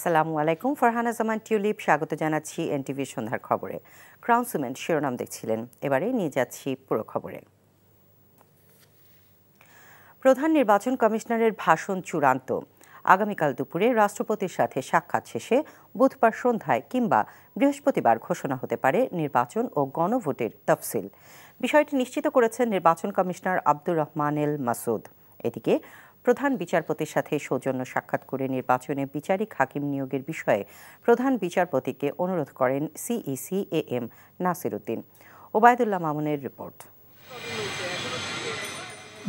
আসসালামু আলাইকুম। ফারহানা জামান টিউলিপ স্বাগত জানাচ্ছি এনটিভি সন্ধ্যার খবরে। ক্রাউন সিমেন্ট শিরোনাম দেখছিলেন, এবারে নিয়ে যাচ্ছি পুরো খবরে। প্রধান নির্বাচন কমিশনারের ভাষণ চূড়ান্ত। আগামীকাল দুপুরে রাষ্ট্রপতির সাথে সাক্ষাৎ শেষে বুধবার সন্ধ্যায় কিংবা বৃহস্পতিবার ঘোষণা হতে পারে নির্বাচন ও গণভোটের তফসিল। বিষয়টি নিশ্চিত করেছেন নির্বাচন কমিশনার আব্দুর রহমান এল মাসুদ। এদিকে প্রধান বিচারপতির সাথে সৌজন্য সাক্ষাৎ করে নির্বাচনে বিচারিক হাকিম নিয়োগের বিষয়ে প্রধান বিচারপতিকে অনুরোধ করেন সিইসি এএম নাসির উদ্দিন। ওবায়দুল্লাহ মামুনের রিপোর্ট।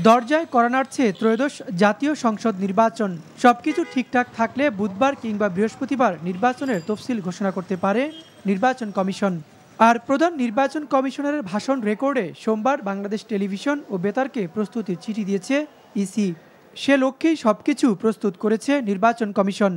দরজায় কড়া নাড়ছে ত্রয়োদশ জাতীয় সংসদ নির্বাচন। সবকিছু ঠিকঠাক থাকলে বুধবার কিংবা বৃহস্পতিবার নির্বাচনের তফসিল ঘোষণা করতে পারে নির্বাচন কমিশন। আর প্রধান নির্বাচন কমিশনারের ভাষণ রেকর্ডে সোমবার বাংলাদেশ টেলিভিশন ও বেতারকে প্রস্তুতির চিঠি দিয়েছে ইসি। সে লক্ষ্যেই সবকিছু প্রস্তুত করেছে নির্বাচন কমিশন।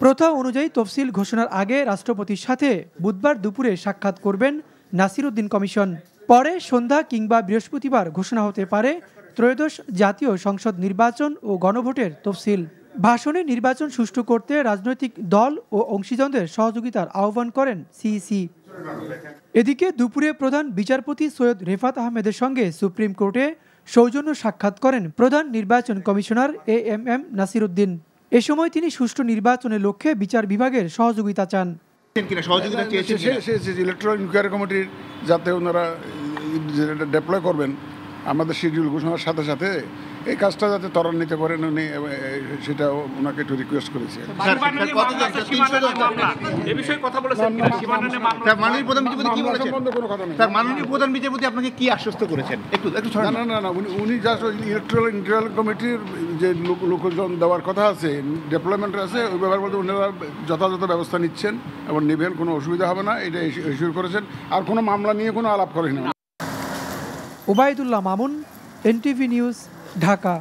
প্রথা অনুযায়ী তফসিল ঘোষণার আগে রাষ্ট্রপতির সাথে বুধবার দুপুরে সাক্ষাৎ করবেন নাসির উদ্দিন কমিশন। পরে সন্ধ্যা কিংবা বৃহস্পতিবার ঘোষণা হতে পারে ত্রয়োদশ জাতীয় সংসদ নির্বাচন ও গণভোটের তফসিল। ভাষণে নির্বাচন সুষ্ঠু করতে রাজনৈতিক দল ও অংশীজনদের সহযোগিতার আহ্বান করেন সিইসি। এদিকে দুপুরে প্রধান বিচারপতি সৈয়দ রেফাত আহমেদের সঙ্গে সুপ্রিম কোর্টে সৌজন্য সাক্ষাৎ করেন প্রধান নির্বাচন কমিশনার এএমএম নাসির উদ্দিন। এ সময় তিনি সুষ্ঠু নির্বাচনের লক্ষ্যে বিচার বিভাগের সহযোগিতা চান। ইলেকট্রাল ইনকোয়ারি কমিটির যাতে ওনারা ডেপ্লয় করবেন আমাদের শিডিউল ঘোষণার সাথে সাথে এই কাজটা যাতে ত্বরান্বিত করেন উনি, সেটা ওনাকে একটু রিকোয়েস্ট করেছে। মাননীয় প্রধান বিচারপতি আপনাকে কি আশ্বস্ত করেছেন? না, উনি জাস্ট ইলেকট্রাল ইনকোয়ারি কমিটির যে লোকজন দেওয়ার কথা আছে, ডেপ্লয়মেন্ট আছে, ওই ব্যাপার বলতে ওনারা যথাযথ ব্যবস্থা নিচ্ছেন এবং নেবেন, কোনো অসুবিধা হবে না, এটা ইস্যু করেছেন। আর কোনো মামলা নিয়ে কোনো আলাপ করেন না। Obaidullah Mamun, NTV news, Dhaka.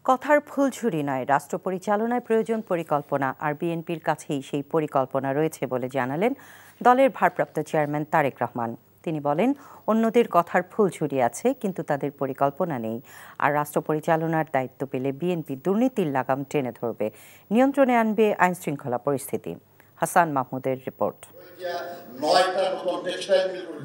কথার ফুলঝুরি নয়, রাষ্ট্র পরিচালনায় প্রয়োজন পরিকল্পনা, আর বিএনপির কাছেই সেই পরিকল্পনা রয়েছে বলে জানালেন দলের ভারপ্রাপ্ত চেয়ারম্যান তারেক রহমান। তিনি বলেন, অন্যদের কথার ফুলঝুরি আছে কিন্তু তাদের পরিকল্পনা নেই। আর রাষ্ট্র পরিচালনার দায়িত্ব পেলে বিএনপি দুর্নীতির লাগাম টেনে ধরবে, নিয়ন্ত্রণে আনবে আইনশৃঙ্খলা পরিস্থিতি। হাসান মাহমুদের রিপোর্ট।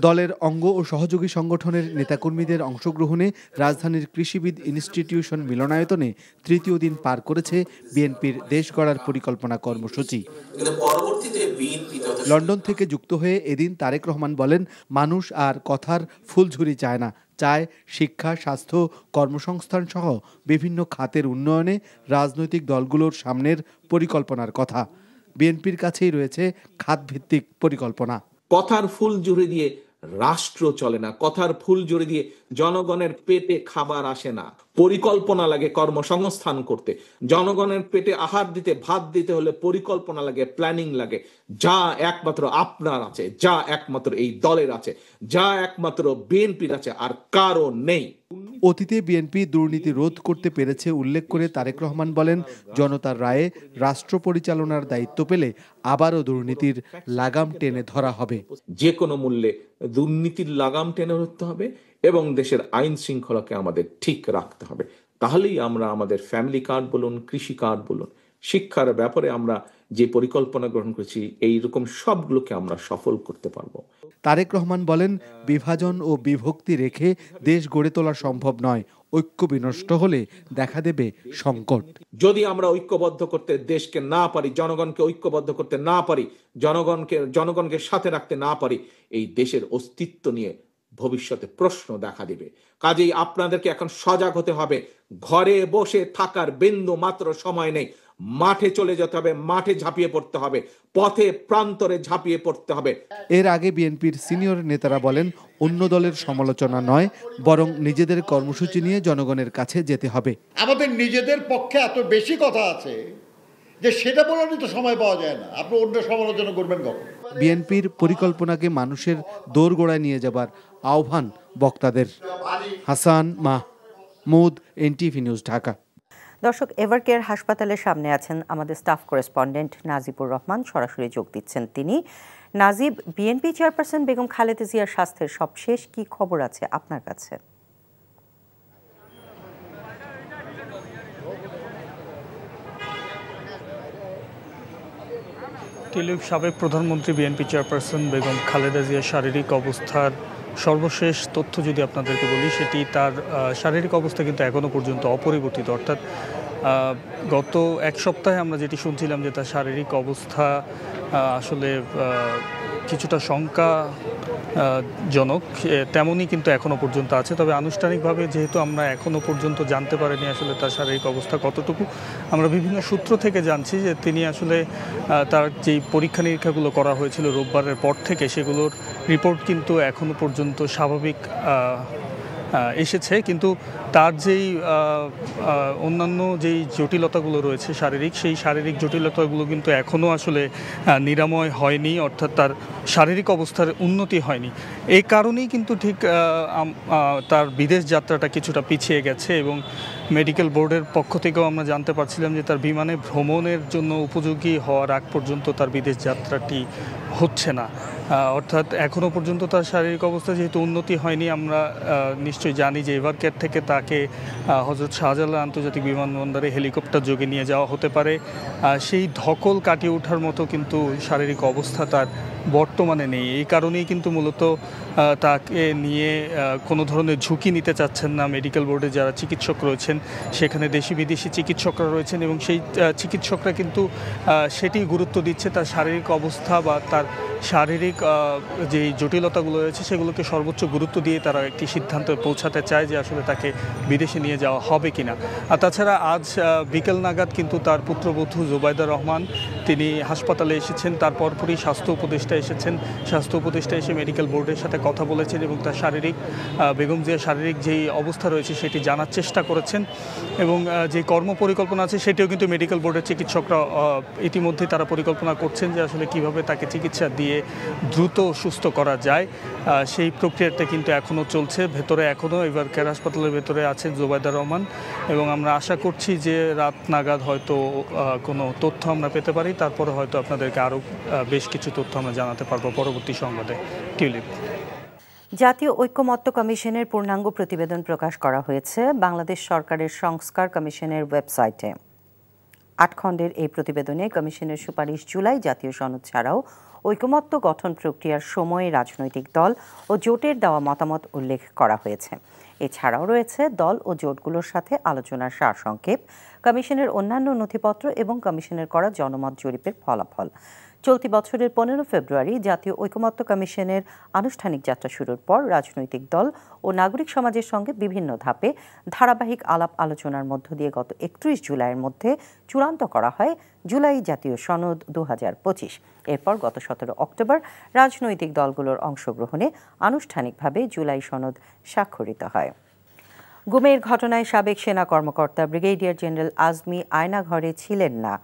দলের অঙ্গ ও সহযোগী সংগঠনের নেতাকর্মীদের অংশগ্রহণে রাজধানীর কৃষিবিদ ইনস্টিটিউশন মিলনায়তনে তৃতীয় দিন পার করেছে বিএনপির দেশ গড়ার পরিকল্পনা কর্মসূচি। লন্ডন থেকে যুক্ত হয়ে এদিন তারেক রহমান বলেন, মানুষ আর কথার ফুলঝুরি চায় না, চায় শিক্ষা, স্বাস্থ্য, কর্মসংস্থান সহ বিভিন্ন খাতের উন্নয়নে রাজনৈতিক দলগুলোর সামনের পরিকল্পনার কথা। বিএনপির কাছেই রয়েছে খাতভিত্তিক পরিকল্পনা। কথার ফুল জুড়ে দিয়ে রাষ্ট্র চলে না, কথার ফুল জুড়ে দিয়ে জনগণের পেটে খাবার আসে না। পরিকল্পনা লাগে কর্মসংস্থান করতে, জনগণের পেটে আহার দিতে, ভাত দিতে হলে পরিকল্পনা লাগে, প্ল্যানিং লাগে। যা একমাত্র আপনার আছে, যা একমাত্র এই দলের আছে, যা একমাত্র বিএনপির আছে, আর কারো নেই। অতীতে বিএনপি দুর্নীতি রোধ করতে পেরেছে উল্লেখ করে তারেক রহমান বলেন, জনতার রায়ে রাষ্ট্র পরিচালনার দায়িত্ব পেলে আবারও দুর্নীতির লাগাম টেনে ধরা হবে। যে কোনো মূল্যে দুর্নীতির লাগাম টেনে ধরতে হবে এবং দেশের আইন শৃঙ্খলাকে আমাদের ঠিক রাখতে হবে। তাহলেই আমরা আমাদের ফ্যামিলি কার্ড বলুন, কৃষি কার্ড বলুন, শিক্ষার ব্যাপারে আমরা যে পরিকল্পনা গ্রহণ করেছি, এইরকম সবগুলোকে আমরা সফল করতে পারবো। তারেক রহমান বলেন, বিভাজন ও বিভক্তি রেখে দেশ গড়ে তোলা সম্ভব নয়। ঐক্য বিনষ্ট হলে দেখা দেবে সংকট। যদি আমরা ঐক্যবদ্ধ করতে দেশকে না পারি, জনগণকে ঐক্যবদ্ধ করতে না পারি, জনগণকে সাথে রাখতে না পারি, এই দেশের অস্তিত্ব নিয়ে ভবিষ্যতে প্রশ্ন দেখা দিবে। কাজেই আপনাদেরকে এখন সজাগ হতে হবে। ঘরে বসে থাকার বিন্দু মাত্র সময় নেই। মাঠে চলে যেতে হবে, মাঠে ঝাঁপিয়ে পড়তে হবে, পথে প্রান্তরে ঝাঁপিয়ে পড়তে হবে। এর আগে বিএনপির সিনিয়র নেতারা বলেন, অন্য দলের সমালোচনা নয়, বরং নিজেদের কর্মসূচি নিয়ে জনগণের কাছে যেতে হবে। আমাদের নিজেদের পক্ষে এত বেশি কথা আছে যে সেটা বলারই তো সময় পাওয়া যায় না। আপনি অন্য সমালোচনা করবেন কখন? বিএনপির পরিকল্পনাকে মানুষের দোরগোড়ায় নিয়ে যাবার আহ্বান বক্তাদের। Hasan Mahmud, NTV news, Dhaka. দর্শক, এভারকেয়ার হাসপাতালের সামনে আছেন আমাদের স্টাফ করেসপন্ডেন্ট নাজিবুর রহমান, সরাসরি যোগ দিচ্ছেন তিনি। নাজিব, বিএনপি চেয়ারপারসন বেগম খালেদা জিয়ার স্বাস্থ্যের সবশেষ কি খবর আছে আপনার কাছে? টিউলিপ সাবেক প্রধানমন্ত্রী বিএনপি চেয়ারপারসন বেগম খালেদা জিয়ার শারীরিক অবস্থার সর্বশেষ তথ্য যদি আপনাদেরকে বলি, সেটি তার শারীরিক অবস্থা কিন্তু এখনও পর্যন্ত অপরিবর্তিত। অর্থাৎ গত এক সপ্তাহে আমরা যেটি শুনছিলাম যে তার শারীরিক অবস্থা আসলে কিছুটা শঙ্কাজনক, তেমনই কিন্তু এখনও পর্যন্ত আছে। তবে আনুষ্ঠানিকভাবে যেহেতু আমরা এখনও পর্যন্ত জানতে পারিনি আসলে তার শারীরিক অবস্থা কতটুকু, আমরা বিভিন্ন সূত্র থেকে জানছি যে তিনি আসলে তার যেই পরীক্ষা নিরীক্ষাগুলো করা হয়েছিল রোববারের পর থেকে, সেগুলোর রিপোর্ট কিন্তু এখনও পর্যন্ত স্বাভাবিক এসেছে। কিন্তু তার যেই অন্যান্য যেই জটিলতাগুলো রয়েছে সেই শারীরিক জটিলতাগুলো কিন্তু এখনও আসলে নিরাময় হয়নি, অর্থাৎ তার শারীরিক অবস্থার উন্নতি হয়নি। এই কারণেই কিন্তু ঠিক তার বিদেশ যাত্রাটা কিছুটা পিছিয়ে গেছে এবং মেডিকেল বোর্ডের পক্ষ থেকেও আমরা জানতে পারছিলাম যে তার বিমানে ভ্রমণের জন্য উপযোগী হওয়ার আগ পর্যন্ত তার বিদেশ যাত্রাটি হচ্ছে না। অর্থাৎ এখনও পর্যন্ত তার শারীরিক অবস্থা যেহেতু উন্নতি হয়নি, আমরা নিশ্চয়ই জানি যে এভারকেয়ার থেকে তাকে হযরত শাহজালাল আন্তর্জাতিক বিমানবন্দরে হেলিকপ্টার যোগে নিয়ে যাওয়া হতে পারে। সেই ধকল কাটিয়ে ওঠার মতো কিন্তু শারীরিক অবস্থা তার বর্তমানে নেই। এই কারণেই কিন্তু মূলত তাকে নিয়ে কোনো ধরনের ঝুঁকি নিতে চাচ্ছেন না মেডিকেল বোর্ডে যারা চিকিৎসক রয়েছেন, সেখানে দেশি বিদেশি চিকিৎসকরা রয়েছেন এবং সেই চিকিৎসকরা কিন্তু সেটি গুরুত্ব দিচ্ছে তার শারীরিক অবস্থা বা তার শারীরিক যেই জটিলতাগুলো রয়েছে সেগুলোকে সর্বোচ্চ গুরুত্ব দিয়ে তারা একটি সিদ্ধান্তে পৌঁছাতে চায় যে আসলে তাকে বিদেশে নিয়ে যাওয়া হবে কিনা। আর তাছাড়া আজ বিকেল নাগাদ কিন্তু তার পুত্রবধূ জুবাইদা রহমান তিনি হাসপাতালে এসেছেন, তার পরপরই স্বাস্থ্য উপদেষ্টা এসেছেন। স্বাস্থ্য উপদেষ্টা এসে মেডিকেল বোর্ডের সাথে কথা বলেছেন এবং তার বেগম জিয়ার শারীরিক যেই অবস্থা রয়েছে সেটি জানার চেষ্টা করেছেন এবং যে কর্মপরিকল্পনা আছে সেটিও কিন্তু মেডিকেল বোর্ডের চিকিৎসকরা ইতিমধ্যে তারা পরিকল্পনা করছেন যে আসলে কিভাবে তাকে চিকিৎসা দিয়ে দ্রুত সুস্থ করা যায়। সেই প্রক্রিয়াটা কিন্তু এখনও চলছে। ভেতরে এখনও এভারকেয়ার হাসপাতালের ভেতরে আছেন জুবাইদা রহমান এবং আমরা আশা করছি যে রাত নাগাদ হয়তো কোনো তথ্য আমরা পেতে পারি, তারপরে হয়তো আপনাদেরকে আরও বেশ কিছু তথ্য আমরা জানাতে পারবো পরবর্তী সংবাদে। টিউলিপ। জাতীয় ঐক্যমত্য কমিশনের পূর্ণাঙ্গ প্রতিবেদন প্রকাশ করা হয়েছে বাংলাদেশ সরকারের সংস্কার কমিশনের ওয়েবসাইটে। ৮ খণ্ডের এই প্রতিবেদনে কমিশনের সুপারিশ জুলাই জাতীয় সনদ ছাড়াও ঐকমত্য গঠন প্রক্রিয়ার সময়ে রাজনৈতিক দল ও জোটের দেওয়া মতামত উল্লেখ করা হয়েছে। এছাড়াও রয়েছে দল ও জোটগুলোর সাথে আলোচনার সারসংক্ষেপ, কমিশনের অন্যান্য নথিপত্র এবং কমিশনের করা জনমত জরিপের ফলাফল। চলতি বছরের 15 ফেব্রুয়ারি জাতীয় ঐকমত্য কমিশনের আনুষ্ঠানিক যাত্রা শুরুর পর রাজনৈতিক দল ও নাগরিক সমাজের সঙ্গে বিভিন্ন ধাপে ধারাবাহিক আলাপ আলোচনার মধ্য দিয়ে গত 31 জুলাইয়ের মধ্যে চূড়ান্ত করা হয় জুলাই জাতীয় সনদ 2025। এরপর গত 17 অক্টোবর রাজনৈতিক দলগুলোর অংশগ্রহণে আনুষ্ঠানিকভাবে জুলাই সনদ স্বাক্ষরিত হয়। গুমের ঘটনায় সাবেক সেনা কর্মকর্তা ব্রিগেডিয়ার জেনারেল আজমি আয়নাঘরে ছিলেন না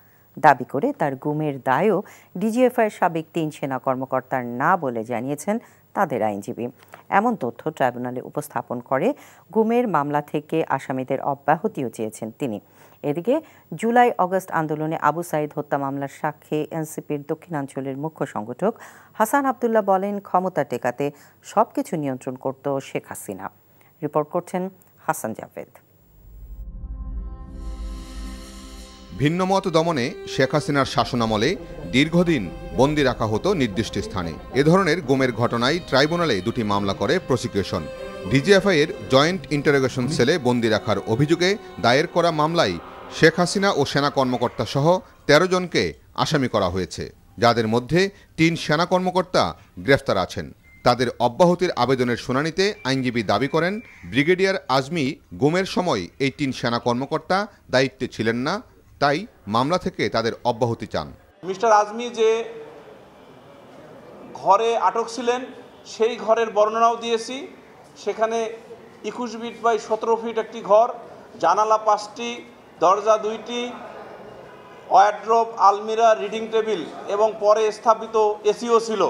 দাবি করে তার গুমের দায়ও ডিজিএফআইয়ের সাবেক 3 সেনা কর্মকর্তার না বলে জানিয়েছেন তাদের আইনজীবী। এমন তথ্য ট্রাইব্যুনালে উপস্থাপন করে গুমের মামলা থেকে আসামিদের অব্যাহতিও চেয়েছেন তিনি। এদিকে জুলাই অগস্ট আন্দোলনে আবু সাইদ হত্যা মামলার সাক্ষী এনসিপির দক্ষিণাঞ্চলের মুখ্য সংগঠক হাসান আবদুল্লাহ বলেন, ক্ষমতা টেকাতে সবকিছু নিয়ন্ত্রণ করত শেখ হাসিনা। রিপোর্ট করছেন হাসান জাভেদ। ভিন্নমত দমনে শেখ হাসিনার শাসনামলে দীর্ঘদিন বন্দী রাখা হতো নির্দিষ্ট স্থানে। এ ধরনের গুমের ঘটনায় ট্রাইব্যুনালে 2টি মামলা করে প্রসিকিউশন। ডিজিএফআইয়ের জয়েন্ট ইন্টারোগেশন সেলে বন্দী রাখার অভিযোগে দায়ের করা মামলায় শেখ হাসিনা ও সেনা কর্মকর্তা সহ 13 জনকে আসামি করা হয়েছে, যাদের মধ্যে 3 সেনা কর্মকর্তা গ্রেফতার আছেন। তাদের অব্যাহতির আবেদনের শুনানিতে আইনজীবী দাবি করেন, ব্রিগেডিয়ার আজমি গুমের সময় এই 3 সেনা কর্মকর্তা দায়িত্বে ছিলেন না, তাই মামলা থেকে তাদের অব্যাহতি চান। মিস্টার আজমি যে ঘরে আটক ছিলেন সেই ঘরের বর্ণনাও দিয়েছি। সেখানে 21 ফিট বাই 17 ফিট একটি ঘর, জানালা 5টি, দরজা 2টি, ওয়ার্ড্রোব, আলমিরা, রিডিং টেবিল এবং পরে স্থাপিত এসিও ছিল।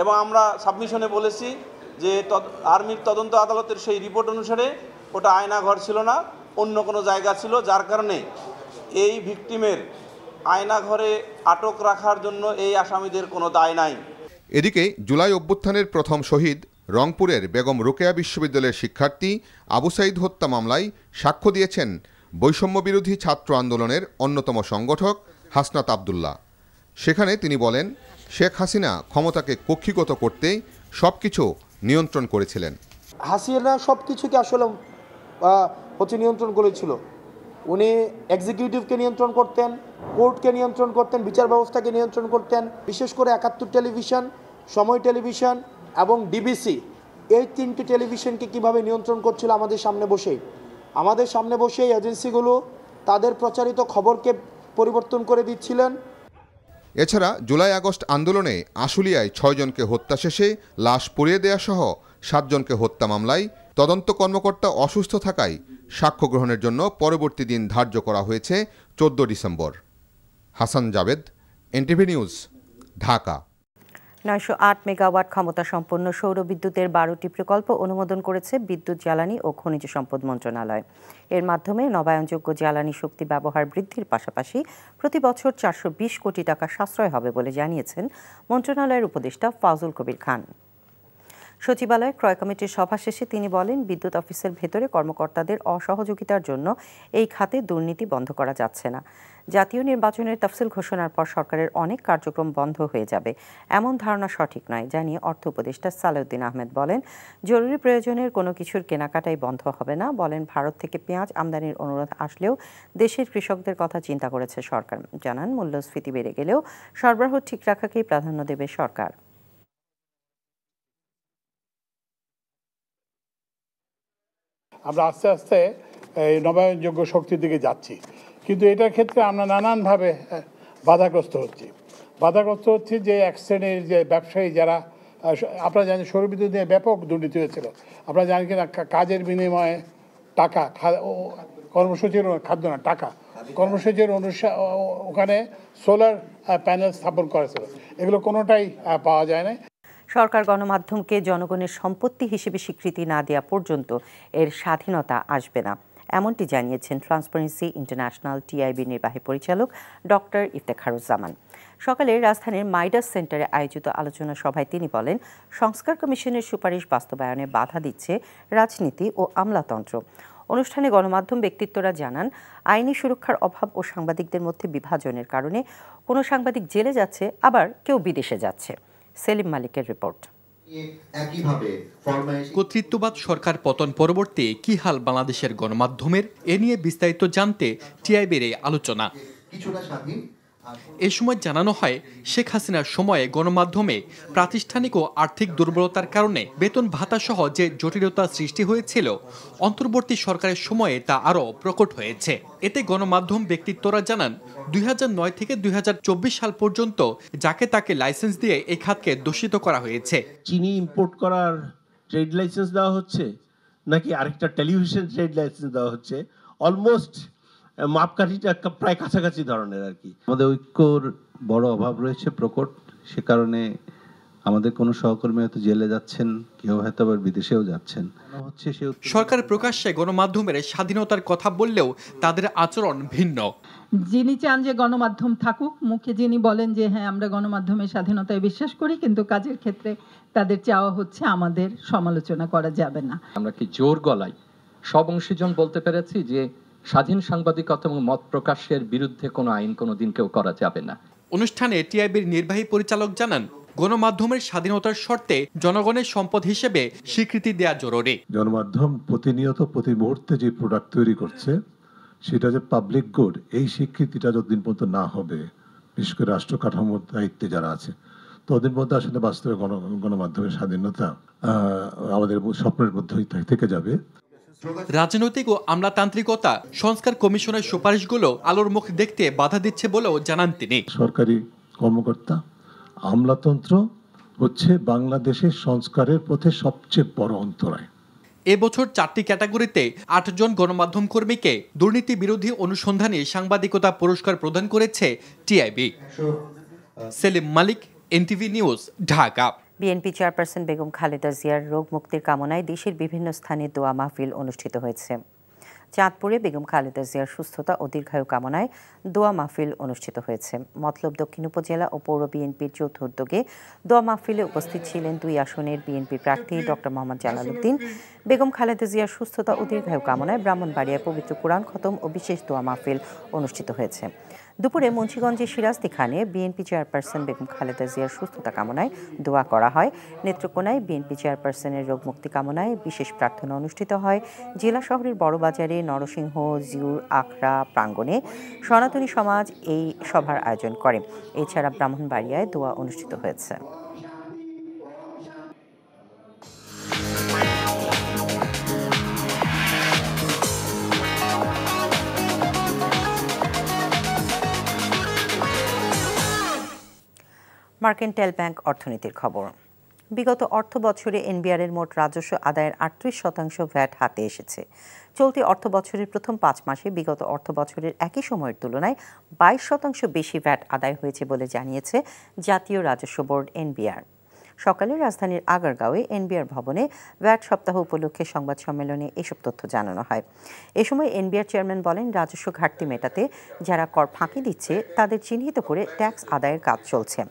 এবং আমরা সাবমিশনে বলেছি যে আর্মির তদন্ত আদালতের সেই রিপোর্ট অনুসারে ওটা আয়না ঘর ছিল না, অন্য কোনো জায়গা ছিল, যার কারণে এই ভিকটিমের আয়না ঘরে আটক রাখার জন্য এই আসামিদের কোনো দায় নাই। এদিকে জুলাই অভ্যুত্থানের প্রথম শহীদ রংপুরের বেগম রোকেয়া বিশ্ববিদ্যালয়ের শিক্ষার্থী আবু সাইদ হত্যা মামলায় সাক্ষ্য দিয়েছেন বৈষম্য বিরোধী ছাত্র আন্দোলনের অন্যতম সংগঠক হাসনাত আবদুল্লাহ। সেখানে তিনি বলেন, শেখ হাসিনা ক্ষমতাকে কক্ষিগত করতে সবকিছু নিয়ন্ত্রণ করেছিলেন। হাসিনা সব কিছুকে আসলে নিয়ন্ত্রণ করেছিল। উনি এক্সিকিউটিভকে নিয়ন্ত্রণ করতেন, কোর্টকে নিয়ন্ত্রণ করতেন, বিচার ব্যবস্থাকে নিয়ন্ত্রণ করতেন। বিশেষ করে ৭১ টেলিভিশন, সময় টেলিভিশন এবং ডিবিসি, এই ৩টি টেলিভিশনকে কিভাবে নিয়ন্ত্রণ করছিল আমাদের সামনে বসেই এজেন্সিগুলো তাদের প্রচারিত খবরকে পরিবর্তন করে দিচ্ছিলেন। এছাড়া জুলাই আগস্ট আন্দোলনে আশুলিয়ায় ৬ জনকে হত্যা শেষে লাশ পুড়িয়ে দেয়া সহ ৭ জনকে হত্যা মামলায় তদন্ত কর্মকর্তা অসুস্থ থাকায় সাক্ষ্য গ্রহণের জন্য পরবর্তী দিন ধার্য করা হয়েছে ১৪ December. Hasan Jabed, NTV news, Dhaka. ৯০৮ megawatt ক্ষমতা সম্পন্ন সৌর বিদ্যুতের ১২টি প্রকল্প অনুমোদন করেছে বিদ্যুৎ, জ্বালানি ও খনিজ সম্পদ মন্ত্রণালয়। এর মাধ্যমে নবায়নযোগ্য জ্বালানি শক্তি ব্যবহার বৃদ্ধির পাশাপাশি প্রতি বছর ৪২০ কোটি টাকা সাশ্রয় হবে বলে জানিয়েছেন মন্ত্রণালয়ের উপদেষ্টা ফাজুল কবির খান। সচিবালয় ক্রয় কমিটির সভা শেষে তিনি বলেন, বিদ্যুৎ অফিসের ভেতরে কর্মকর্তাদের অসহযোগিতার জন্য এই খাতে দুর্নীতি বন্ধ করা যাচ্ছে না। জাতীয় নির্বাচনের তফসিল ঘোষণার পর সরকারের অনেক কার্যক্রম বন্ধ হয়ে যাবে, এমন ধারণা সঠিক নয় জানিয়ে অর্থ উপদেষ্টা সালেউদ্দিন আহমেদ বলেন, জরুরি প্রয়োজনের কোনো কিছুর কেনাকাটাই বন্ধ হবে না। বলেন, ভারত থেকে পেঁয়াজ আমদানির অনুরোধ আসলেও দেশের কৃষকদের কথা চিন্তা করেছে সরকার। জানান, মূল্যস্ফীতি বেড়ে গেলেও সরবরাহ ঠিক রাখাকেই প্রাধান্য দেবে সরকার। আমরা আস্তে আস্তে এই নবায়নযোগ্য শক্তির দিকে যাচ্ছি, কিন্তু এটার ক্ষেত্রে আমরা নানানভাবে বাধাগ্রস্ত হচ্ছি যে এক শ্রেণীর যে ব্যবসায়ী যারা, আপনারা জানেন সৌর বিদ্যুৎ নিয়ে ব্যাপক দুর্নীতি হয়েছিল। আপনারা জানেন কিনা, কাজের বিনিময়ে টাকা, কর্মসূচির খাদ্য না টাকা, কর্মসূচির ওখানে সোলার প্যানেল স্থাপন করেছিল, এগুলো কোনোটাই পাওয়া যায় না। সরকার গণমাধ্যমকে জনগণের সম্পত্তি হিসেবে স্বীকৃতি না দেওয়া পর্যন্ত এর স্বাধীনতা আসবে না, এমনটি জানিয়েছেন ট্রান্সপারেন্সি ইন্টারন্যাশনাল টিআইবি নির্বাহী পরিচালক ডক্টর ইফতেখারুজ্জামান। সকালে রাজধানীর মাইডাস সেন্টারে আয়োজিত আলোচনা সভায় তিনি বলেন, সংস্কার কমিশনের সুপারিশ বাস্তবায়নে বাধা দিচ্ছে রাজনীতি ও আমলাতন্ত্র। অনুষ্ঠানে গণমাধ্যম ব্যক্তিত্বরা জানান, আইনি সুরক্ষার অভাব ও সাংবাদিকদের মধ্যে বিভাজনের কারণে কোনো সাংবাদিক জেলে যাচ্ছে, আবার কেউ বিদেশে যাচ্ছে। সেলিম মালিকের রিপোর্ট। কর্তৃত্ববাদ সরকার পতন পরবর্তী কি হাল বাংলাদেশের গণমাধ্যমের, এ নিয়ে বিস্তারিত জানতে টিআইবির এই আলোচনা। এ সময় জানানো হয়, শেখ হাসিনার সময়ে গণমাধ্যমে প্রাতিষ্ঠানিক ও আর্থিক দুর্বলতার কারণে বেতন ভাতা সহ যে জটিলতা সৃষ্টি হয়েছিল, অন্তর্বর্তী সরকারের সময়ে তা আরও প্রকট হয়েছে। এতে গণমাধ্যম ব্যক্তিত্বরা জানান, ২০০৯ থেকে ২০২৪ সাল পর্যন্ত যাকে তাকে লাইসেন্স দিয়ে এই খাতকে দূষিত করা হয়েছে। চিনি ইম্পোর্ট করার ট্রেড লাইসেন্স দেওয়া হচ্ছে, নাকি আরেকটা টেলিভিশন ট্রেড লাইসেন্স দেওয়া হচ্ছে, অলমোস্ট মাপকাঠিটা প্রায় কাছাকাছি ধরনের আর কি। আমাদের ঐক্যর বড় অভাব রয়েছে প্রকট, সে কারণে আমাদের কোনো সহকর্মী হয়তো জেলে যাচ্ছেন, কেউ হয়তো আবার বিদেশেও যাচ্ছেন। সরকার প্রকাশ্যে গণমাধ্যমের স্বাধীনতার কথা বললেও তাদের আচরণ ভিন্ন। যিনি চান যে গণমাধ্যম থাকুক, মুখে যিনি বলেন যে হ্যাঁ আমরা গণমাধ্যমের স্বাধীনতায় বিশ্বাস করি, কিন্তু কাজের ক্ষেত্রে তাদের চাওয়া হচ্ছে আমাদের সমালোচনা করা যাবে না। আমরা কি জোর গলায় সব অংশীজন বলতে পেরেছি যে স্বাধীন সাংবাদিকতা এবং মত প্রকাশের বিরুদ্ধে কোনো আইন কোনোদিন কেউ করা যাবে না। অনুষ্ঠানে টিআইবির নির্বাহী পরিচালক জানান, গণমাধ্যমের স্বাধীনতার শর্তে জনগণের সম্পদ হিসেবে স্বীকৃতি দেওয়া জরুরি। গণমাধ্যম প্রতিনিয়ত প্রতি মুহূর্তে যে প্রোডাক্ট তৈরি করছে, সেটা যে পাবলিক গুড, এই স্বীকৃতিটা যতদিন পর্যন্ত না হবে, বিশেষ করে রাষ্ট্র কাঠামোর দায়িত্বে যারা আছে, ততদিন মধ্যে আসলে বাস্তবে গণমাধ্যমের স্বাধীনতা আমাদের স্বপ্নের মধ্যেই থেকে যাবে। রাজনৈতিক ও আমলাতান্ত্রিকতা সংস্কার কমিশনের সুপারিশগুলো আলোর মুখ দেখতে বাধা দিচ্ছে বলেও জানান তিনি। সরকারি কর্মকর্তা, আমলাতন্ত্র হচ্ছে বাংলাদেশের সংস্কারের পথে সবচেয়ে বড় অন্তরায়। এবছর 4টি ক্যাটাগরিতে 8 জন গণমাধ্যম কর্মীকে দুর্নীতি বিরোধী অনুসন্ধানী সাংবাদিকতা পুরস্কার প্রদান করেছে TIB. Selim Malik, NTV news, Dhaka. BNP chairperson Begum Khaleda জিয়ার রোগ মুক্তির কামনায় দেশের বিভিন্ন স্থানে দোয়া মাহফিল অনুষ্ঠিত হয়েছে। চাঁদপুরে বেগম খালেদা জিয়ার সুস্থতা ও দীর্ঘায়ু কামনায় দোয়া মাহফিল অনুষ্ঠিত হয়েছে। মতলব দক্ষিণ উপজেলা ও পৌর বিএনপির যৌথ উদ্যোগে দোয়া মাহফিলে উপস্থিত ছিলেন 2 আসনের বিএনপি প্রার্থী ডক্টর মোহাম্মদ জালালউদ্দিন। বেগম খালেদা জিয়ার সুস্থতা ও দীর্ঘায়ু কামনায় ব্রাহ্মণবাড়িয়ায় পবিত্র কোরআন খতম ও বিশেষ দোয়া মাহফিল অনুষ্ঠিত হয়েছে। দুপুরে মুন্সিগঞ্জের সিরাজদিখানে বিএনপি চেয়ারপারসন বেগম খালেদা জিয়ার সুস্থতা কামনায় দোয়া করা হয়। নেত্রকোনায় বিএনপি চেয়ারপারসনের রোগমুক্তি কামনায় বিশেষ প্রার্থনা অনুষ্ঠিত হয়। জেলা শহরের বড়বাজারে নরসিংহ জিউর আখড়া প্রাঙ্গণে সনাতনী সমাজ এই সভার আয়োজন করে। এছাড়া ব্রাহ্মণবাড়িয়ায় দোয়া অনুষ্ঠিত হয়েছে। মার্কেন্টাইল ব্যাংক অর্থনীতির খবর। বিগত অর্থ বছরে এনবিআরের মোট রাজস্ব আদায়ের 38% ভ্যাট হাতে এসেছে। চলতি অর্থ বছরের প্রথম 5 মাসে বিগত অর্থ বছরের একই সময়ের তুলনায় 22% বেশি ভ্যাট আদায় হয়েছে বলে জানিয়েছে জাতীয় রাজস্ব বোর্ড এনবিআর। সকালে রাজধানীর আগারগাঁওয়ে এনবিআর ভবনে ভ্যাট সপ্তাহ উপলক্ষে সংবাদ সম্মেলনে এসব তথ্য জানানো হয়। এ সময় এনবিআর চেয়ারম্যান বলেন, রাজস্ব ঘাটতি মেটাতে যারা কর ফাঁকি দিচ্ছে তাদের চিহ্নিত করে ট্যাক্স আদায়ের কাজ চলছে।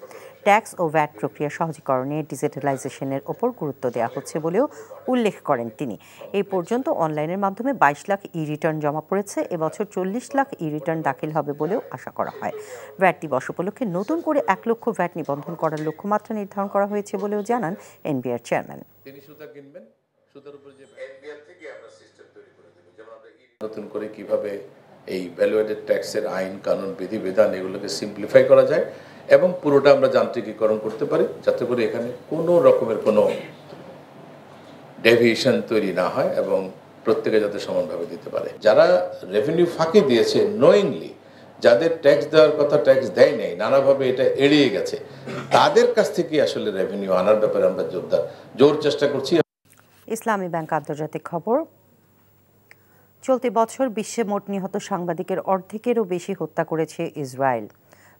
ট্যাক্স ও ভ্যাট প্রক্রিয়া সহজীকরণে ডিজিটালাইজেশনের ওপর গুরুত্ব দেওয়া হচ্ছে বলেও উল্লেখ করেন তিনি। এই পর্যন্ত অনলাইনের মাধ্যমে 22 লাখ ই রিটার্ন জমা পড়েছে। এবছর 40 লাখ ই রিটার্ন দাখিল হবে বলেও আশা করা হয়। ভ্যাট দিবস উপলক্ষে নতুন করে 1 লক্ষ ভ্যাট নিবন্ধন করার লক্ষ্যমাত্রা নির্ধারণ করা হয়েছে বলেও জানান এনবিআর চেয়ারম্যান। নতুন করে কিভাবে এই ভ্যালুয়েটেড ট্যাক্সের আইন কানুন বিধিবিধান এগুলোকে সিম্পলিফাই করা যায় এবং পুরোটা আমরা যান্ত্রিকীকরণ করতে পারি, যাতে করে এখানে কোনো রকমের কোনো ডেভিয়েশন তৈরি না হয় এবং প্রত্যেকে যাতে সমানভাবে দিতে পারে। যারা রেভিনিউ ফাঁকি দিয়েছে নোয়িংলি, যাদের ট্যাক্স দেওয়ার কথা ট্যাক্স দেয় নাই, নানাভাবে এটা এড়িয়ে গেছে, তাদের কাছ থেকে আসলে রেভিনিউ আনার ব্যাপারে আমরা জোর চেষ্টা করছি। ইসলামী ব্যাংক আন্তর্জাতিক খবর। চলতি বছর বিশ্বে মোট নিহত সাংবাদিকের অর্ধেকেরও বেশি হত্যা করেছে ইসরায়েল।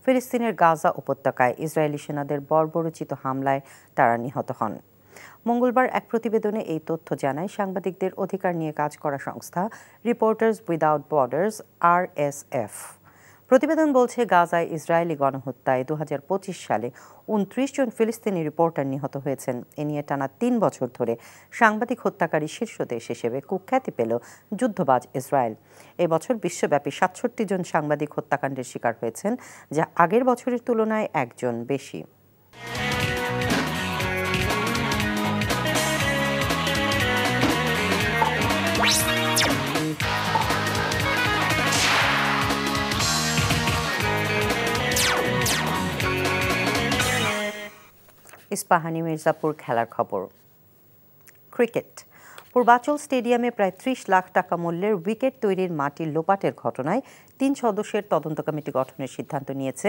ফিলিস্তিনের গাজা উপত্যকায় ইসরায়েলি সেনাদের বর্বরোচিত হামলায় তারা নিহত হন। মঙ্গলবার এক প্রতিবেদনে এই তথ্য জানায় সাংবাদিকদের অধিকার নিয়ে কাজ করা সংস্থা রিপোর্টার্স উইদাউট বর্ডার্স RSF। প্রতিবেদন বলছে, গাজায় ইসরায়েলি গণহত্যায় 2025 সালে 29 জন ফিলিস্তিনি রিপোর্টার নিহত হয়েছেন। এ নিয়ে টানা 3 বছর ধরে সাংবাদিক হত্যাকারী শীর্ষ দেশ হিসেবে কুখ্যাতি পেল যুদ্ধবাজ ইসরায়েল। এবছর বিশ্বব্যাপী 67 জন সাংবাদিক হত্যাকাণ্ডের শিকার হয়েছেন, যা আগের বছরের তুলনায় 1 জন বেশি। ইস্পাহানি মির্জাপুর খেলার খবর। ক্রিকেট। পূর্বাচল স্টেডিয়ামে প্রায় 30 লাখ টাকা মূল্যের উইকেট তৈরির মাটির লোপাটের ঘটনায় 3 সদস্যের তদন্ত কমিটি গঠনের সিদ্ধান্ত নিয়েছে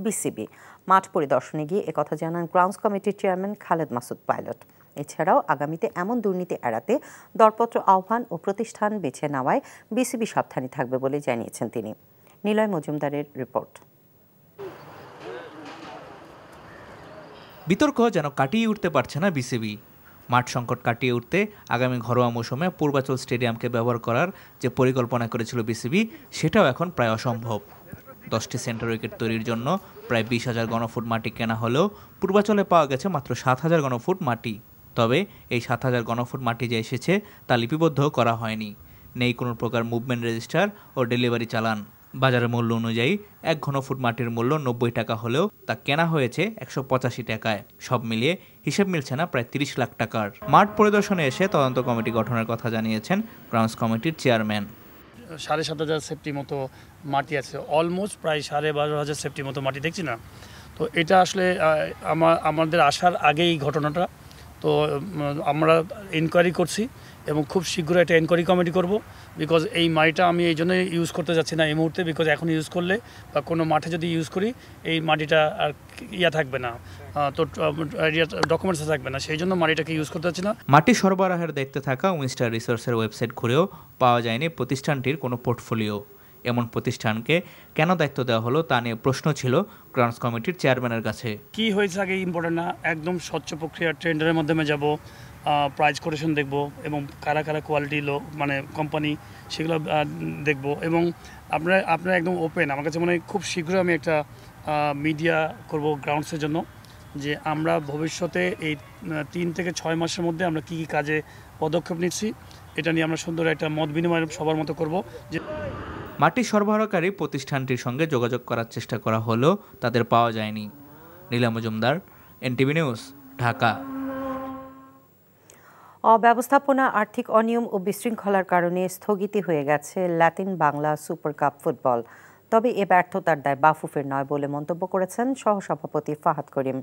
বিসিবি। মাঠ পরিদর্শনে গিয়ে একথা জানান গ্রাউন্ডস কমিটির চেয়ারম্যান খালেদ মাসুদ পাইলট। এছাড়াও আগামীতে এমন দুর্নীতি এড়াতে দরপত্র আহ্বান ও প্রতিষ্ঠান বেছে নেওয়ায় বিসিবি সাবধানী থাকবে বলে জানিয়েছেন তিনি। নিলয় মজুমদারের রিপোর্ট। বিতর্ক যেন কাটিয়ে উঠতে পারছে না বিসিবি। মাঠ সংকট কাটিয়ে উঠতে আগামী ঘরোয়া মৌসুমে পূর্বাচল স্টেডিয়ামকে ব্যবহার করার যে পরিকল্পনা করেছিল বিসিবি, সেটাও এখন প্রায় অসম্ভব। 10টি সেন্টার উইকেট তৈরির জন্য প্রায় 20,000 ঘনফুট মাটি কেনা হলেও পূর্বাচলে পাওয়া গেছে মাত্র 7,000 ঘনফুট মাটি। তবে এই 7,000 ঘনফুট মাটি যে এসেছে তা লিপিবদ্ধ করা হয়নি। নেই কোনো প্রকার মুভমেন্ট রেজিস্টার ও ডেলিভারি চালান। বাজারের মূল্য অনুযায়ী 1 ঘনফুট মাটির মূল্য 90 টাকা হলেও তা কেনা হয়েছে 185 টাকায়। সব মিলিয়ে হিসেব মিলছে না প্রায় 30 লাখ টাকার। মাঠ পরিদর্শনে এসে তদন্ত কমিটি গঠনের কথা জানিয়েছেন গ্রাউন্ডস কমিটির চেয়ারম্যান। 7,500 সেফটি মতো মাটি আছে, অলমোস্ট প্রায় 12,500 সেফটি মতো মাটি দেখছি না। তো এটা আসলে আমাদের আসার আগেই ঘটনাটা, তো আমরা এনকোয়ারি করছি এবং খুব শীঘ্রই একটা এনকোয়ারি কমিটি করব। বিকজ এই মাটিটা আমি এই জন্য ইউজ করতে যাচ্ছি না এই মুহূর্তে, বিকজ এখন ইউজ করলে বা কোনো মাঠে যদি ইউজ করি এই মাটিটা আর থাকবে না, তো ডকুমেন্টস থাকবে না, সেই জন্য মাটিটাকে ইউজ করতে যাচ্ছি না। মাটি সরবরাহের দায়িত্বে থাকা উইনস্টার রিসোর্সের ওয়েবসাইট ঘুরেও পাওয়া যায়নি প্রতিষ্ঠানটির কোনো পোর্টফোলিও। এমন প্রতিষ্ঠানকে কেন দায়িত্ব দেওয়া হলো তা নিয়ে প্রশ্ন ছিল গ্রাউন্ডস কমিটির চেয়ারম্যানের কাছে। কি হয়েছে আগে ইম্পর্টেন্ট না, একদম স্বচ্ছ প্রক্রিয়া, টেন্ডারের মাধ্যমে যাব, প্রাইস কোটেশন দেখব এবং কারা কারা কোয়ালিটি মানে কোম্পানি সেগুলো দেখব এবং আপনারা একদম ওপেন। আমার কাছে মনে হয় খুব শীঘ্রই আমি একটা মিডিয়া করব গ্রাউন্ডসের জন্য, যে আমরা ভবিষ্যতে এই 3 থেকে 6 মাসের মধ্যে আমরা কী কী কাজে পদক্ষেপ নিচ্ছি এটা নিয়ে আমরা সুন্দর একটা মত বিনিময় সবার মতো করব। যে মাটি সরবরাহকারী প্রতিষ্ঠানটির সঙ্গে যোগাযোগ করার চেষ্টা করা হলেও তাদের পাওয়া যায়নি। নীলা মজুমদার, এনটিভি নিউজ, ঢাকা। অব্যবস্থাপনা, আর্থিক অনিয়ম ও বিশৃঙ্খলার কারণে স্থগিত হয়ে গেছে Latin Bangla super cup football. তবে এ ব্যর্থতার দায় বাফুফের নয় বলে মন্তব্য করেছেন সহসভাপতি ফাহাদ করিম।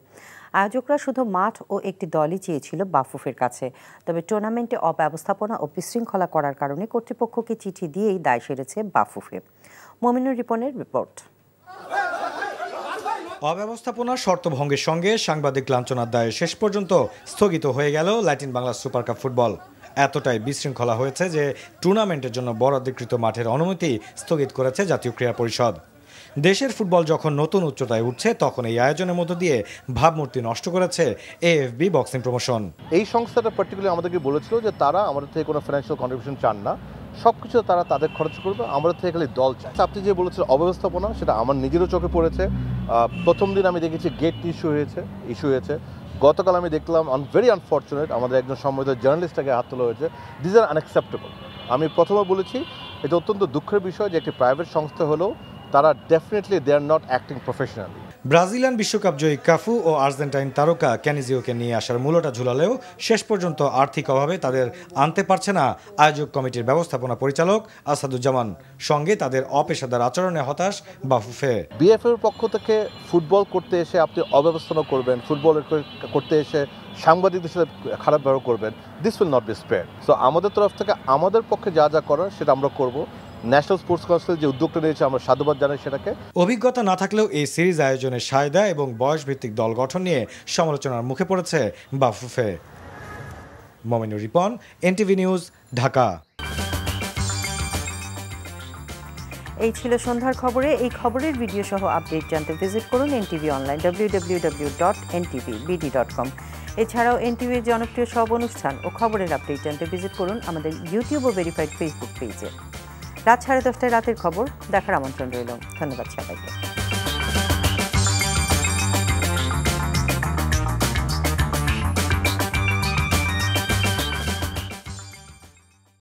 আয়োজকরা শুধু মাঠ ও একটি দলই চেয়েছিল বাফুফের কাছে। তবে টুর্নামেন্টে অব্যবস্থাপনা ও বিশৃঙ্খলা করার কারণে কর্তৃপক্ষকে চিঠি দিয়েই দায় সেরেছে বাফুফে। মমিনুর রিপনের রিপোর্ট। অব্যবস্থাপনার শর্ত ভঙ্গের সঙ্গে সাংবাদিক লাঞ্ছনার দায়ে শেষ পর্যন্ত স্থগিত হয়ে গেল Latin Bangla super cup football. এতটাই বিশৃঙ্খলা হয়েছে যে টুর্নামেন্টের জন্য বরাদ্দকৃত মাঠের অনুমতি স্থগিত করেছে জাতীয় ক্রীড়া পরিষদ। দেশের ফুটবল যখন নতুন উচ্চতায় উঠছে তখন এই আয়োজনের মধ্য দিয়ে ভাবমূর্তি নষ্ট করেছে এএফবি বক্সিং প্রমোশন। এই সংস্থাটা পার্টিকুলারলি আমাদেরকে বলেছিল যে তারা আমাদের থেকে কোনো ফাইন্যান্সিয়াল কন্ট্রিবিউশন চান না, সব কিছু তারা তাদের খরচ করবে, আমাদের থেকে খালি দল চায়। আপনি যে বলেছিলেন অব্যবস্থাপনা, সেটা আমার নিজেরও চোখে পড়েছে। প্রথম দিন আমি দেখেছি গেট ইস্যু হয়েছে। গতকাল আমি দেখলাম ভেরি আনফর্চুনেট আমাদের একজন সম্মানিত জার্নালিস্টটাকে হাত তোলা হয়েছে। This are unacceptable. আমি প্রথমে বলেছি এটা অত্যন্ত দুঃখের বিষয় যে একটি প্রাইভেট সংস্থা হলেও তারা definitely they are not acting professionally. Brazilian বিশ্বকাপ জয়ী কাফু ও আর্জেন্টাইন তারকা ক্যানিজিওকে নিয়ে আসার মূলটা ঝুলালেও শেষ পর্যন্ত আর্থিক অভাবে তাদের আনতে পারছে না আয়োজক কমিটির ব্যবস্থাপনা পরিচালক আসাদুজ্জামান। সঙ্গে তাদের অপেশাদার আচরণে হতাশ বাফুফে। বিএফএর পক্ষ থেকে ফুটবল করতে এসে আপনি অব্যবস্থাপনা করবেন, ফুটবল করতে এসে সাংবাদিকদের সাথে খারাপ ব্যবহার করবেন, this will not be spared. So আমাদের তরফ থেকে আমাদের পক্ষে যা যা করার সেটা আমরা করব। ন্যাশনাল স্পোর্টস কাউন্সিল যে উদ্যোগটা নিয়েছে আমরা সাধুবাদ জানাই সেটাকে। অভিজ্ঞতা না থাকলেও এই সিরিজ আয়োজনের সায়দা এবং বয়সভিত্তিক দল গঠন নিয়ে সমালোচনার মুখে পড়েছে বাফুফে। Mominur Ripon, NTV news, Dhaka. এই ছিল সন্ধ্যার খবরে। এই খবরের ভিডিও সহ আপডেট জানতে ভিজিট করুন এনটিভি অনলাইন www.ntvbd.com। এছাড়াও এনটিভির জনপ্রিয় সব অনুষ্ঠান ও খবরের আপডেট জানতে ভিজিট করুন আমাদের ইউটিউব ও ভেরিফাইড ফেসবুক পেজে। রাত 10:30টায় রাতের খবর দেখার আমন্ত্রণ রইল। ধন্যবাদ সবাইকে।